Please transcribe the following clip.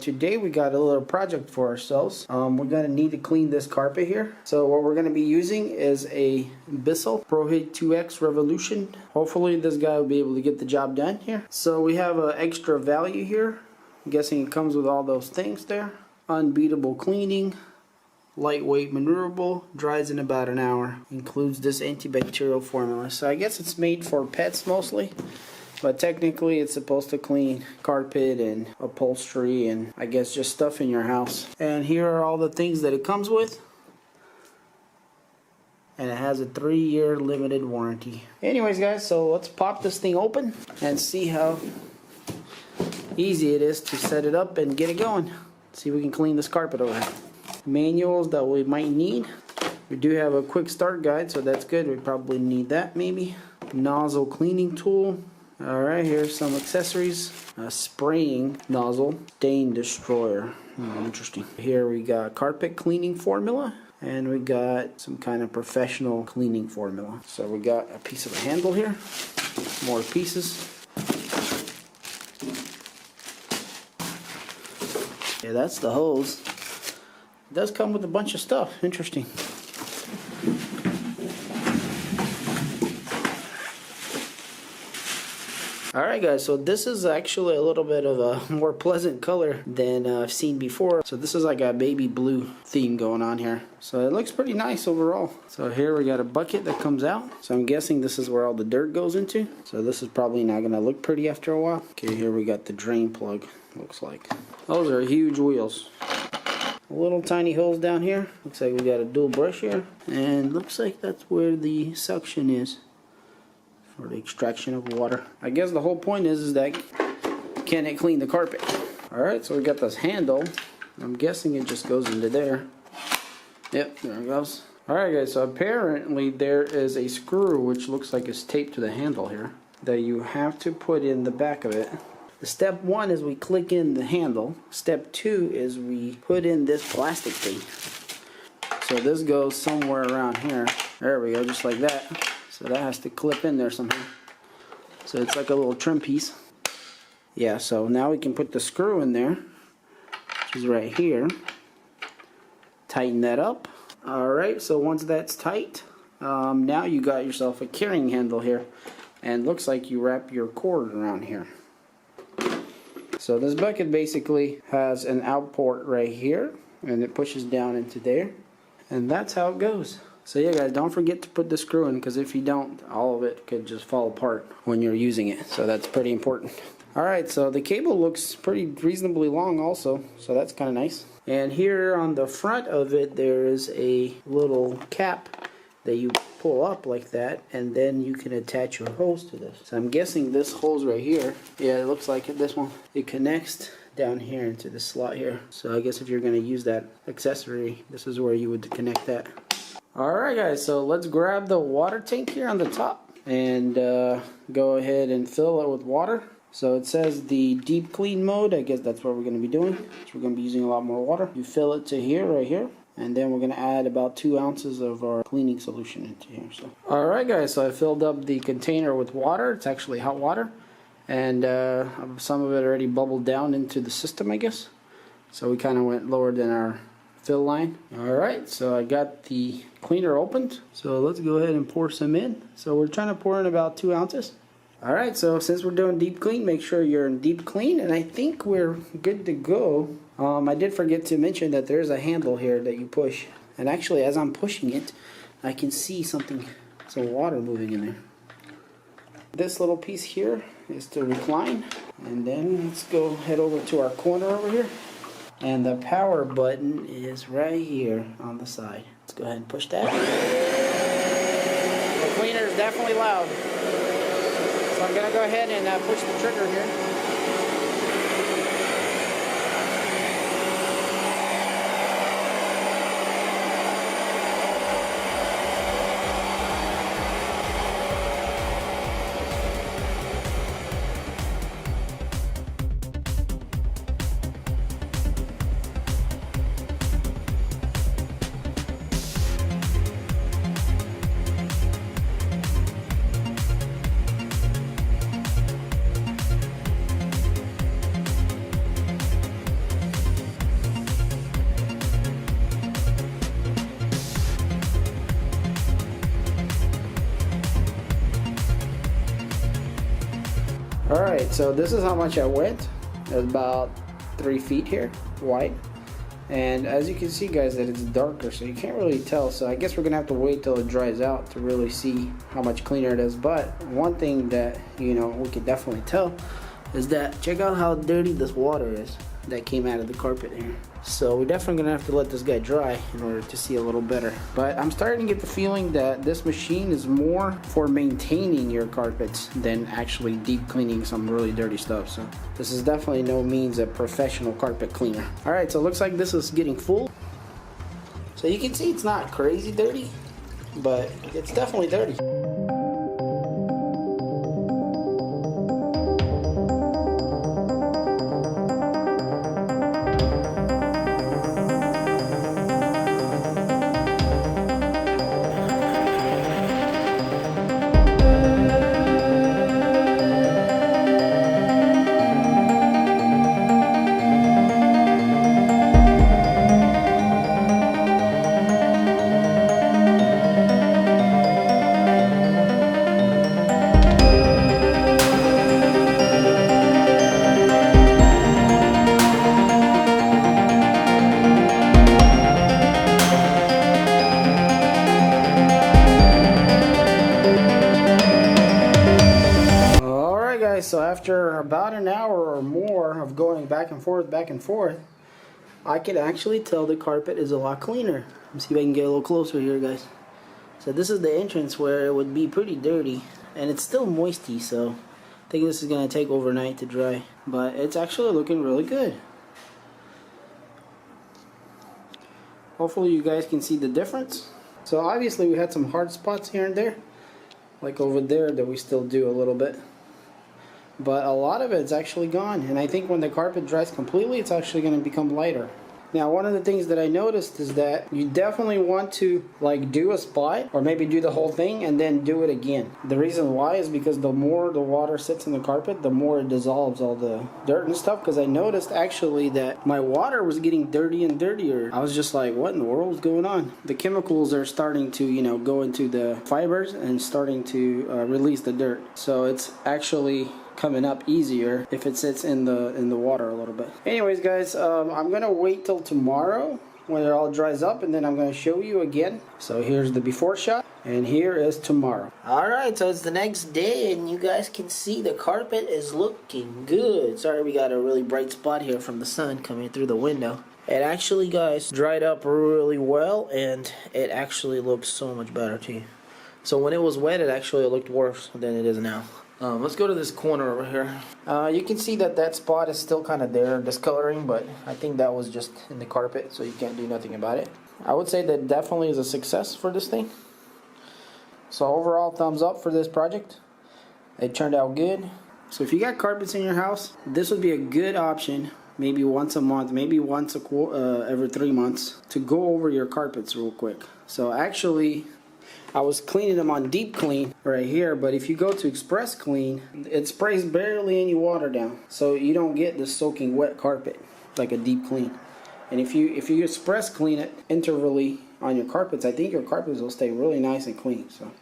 Today we got a little project for ourselves. We're going to need to clean this carpet here. So what we're going to be using is a Bissel ProHeat 2X Revolution. Hopefully this guy will be able to get the job done here. So we have an extra value here. I'm guessing it comes with all those things there. Unbeatable cleaning, lightweight maneuverable, dries in about an hour. Includes this antibacterial formula. So I guess it's made for pets mostly. But technically it's supposed to clean carpet and upholstery and I guess just stuff in your house. And here are all the things that it comes with. And it has a 3-year limited warranty. Anyways guys, so let's pop this thing open and see how easy it is to set it up and get it going. See if we can clean this carpet over here. Manuals that we might need. We do have a quick start guide, so that's good. We probably need that maybe. Nozzle cleaning tool. Alright, here's some accessories. A spraying nozzle, stain destroyer. Interesting. Here we got carpet cleaning formula, and we got some kind of professional cleaning formula. So we got a piece of a handle here, more pieces. Yeah, that's the hose. It does come with a bunch of stuff. Interesting. Alright guys, so this is actually a little bit of a more pleasant color than I've seen before. So this is like a baby blue theme going on here. So it looks pretty nice overall. So here we got a bucket that comes out. So I'm guessing this is where all the dirt goes into. So this is probably not going to look pretty after a while. Okay, here we got the drain plug, looks like. Those are huge wheels. Little tiny holes down here. Looks like we got a dual brush here. And looks like that's where the suction is. For the extraction of water. I guess the whole point is that can it clean the carpet? Alright, so we got this handle. I'm guessing it just goes into there. Yep, there it goes. Alright guys, so apparently there is a screw which looks like it's taped to the handle here that you have to put in the back of it. The step 1 is we click in the handle. Step 2 is we put in this plastic thing. So this goes somewhere around here. There we go, just like that. So that has to clip in there somehow. So it's like a little trim piece. Yeah, so now we can put the screw in there, which is right here. Tighten that up. Alright, so once that's tight, now you got yourself a carrying handle here. And looks like you wrap your cord around here. So this bucket basically has an out port right here. And it pushes down into there. And that's how it goes. So yeah guys, don't forget to put the screw in, because if you don't, all of it could just fall apart when you're using it. So that's pretty important. Alright, so the cable looks pretty reasonably long also, so that's kind of nice. And here on the front of it, there is a little cap that you pull up like that, and then you can attach your hose to this. So I'm guessing this hose right here, yeah, it looks like this one, it connects down here into the slot here. So I guess if you're going to use that accessory, this is where you would connect that. Alright guys, so let's grab the water tank here on the top and go ahead and fill it with water. So it says the deep clean mode. I guess that's what we're going to be doing. So we're going to be using a lot more water. You fill it to here, right here. And then we're going to add about 2 ounces of our cleaning solution into here. So, alright guys, so I filled up the container with water. It's actually hot water. And some of it already bubbled down into the system, I guess. So we kind of went lower than our fill line. Alright, so I got the cleaner opened. So let's go ahead and pour some in. So we're trying to pour in about 2 ounces. Alright, so since we're doing deep clean, make sure you're in deep clean. And I think we're good to go. I did forget to mention that there's a handle here that you push. And actually, as I'm pushing it, I can see some water moving in there. This little piece here is to recline. And then let's go head over to our corner over here. And the power button is right here on the side. Let's go ahead and push that. The cleaner is definitely loud. So I'm going to go ahead and push the trigger here. Alright, so this is how much I went. It's about 3 feet here wide, and as you can see guys that it's darker, so you can't really tell. So I guess we're gonna have to wait till it dries out to really see how much cleaner it is. But one thing that we can definitely tell is that check out how dirty this water is that came out of the carpet here. So we're definitely gonna have to let this guy dry in order to see a little better. But I'm starting to get the feeling that this machine is more for maintaining your carpets than actually deep cleaning some really dirty stuff. So this is definitely no means a professional carpet cleaner. All right, so it looks like this is getting full. So you can see it's not crazy dirty, but it's definitely dirty. So after about an hour or more of going back and forth, I can actually tell the carpet is a lot cleaner. Let's see if I can get a little closer here, guys. So this is the entrance where it would be pretty dirty, and it's still moisty, so I think this is going to take overnight to dry. But it's actually looking really good. Hopefully you guys can see the difference. So obviously we had some hard spots here and there, like over there that we still do a little bit. But a lot of it's actually gone, and I think when the carpet dries completely, it's actually going to become lighter. Now, one of the things that I noticed is that you definitely want to do a spot or maybe do the whole thing and then do it again. The reason why is because the more the water sits in the carpet, the more it dissolves all the dirt and stuff. Because I noticed actually that my water was getting dirty and dirtier. I was just like, what in the world is going on? The chemicals are starting to go into the fibers and starting to release the dirt. So it's actually coming up easier if it sits in the water a little bit. Anyways guys, I'm gonna wait till tomorrow when it all dries up, and then I'm gonna show you again. So here's the before shot, and here is tomorrow. Alright, so it's the next day, and you guys can see the carpet is looking good. Sorry we got a really bright spot here from the sun coming through the window. It actually, guys, dried up really well, and it actually looks so much better too. So when it was wet, it actually looked worse than it is now. Let's go to this corner over here. You can see that spot is still kind of there, discoloring, but I think that was just in the carpet, so you can't do nothing about it. I would say that definitely is a success for this thing. So overall, thumbs up for this project. It turned out good. So if you got carpets in your house, this would be a good option. Maybe once a month, maybe once every 3 months, to go over your carpets real quick. So actually, I was cleaning them on deep clean right here, but if you go to express clean, it sprays barely any water down, so you don't get the soaking wet carpet like a deep clean. And if you express clean it intervally on your carpets, I think your carpets will stay really nice and clean. So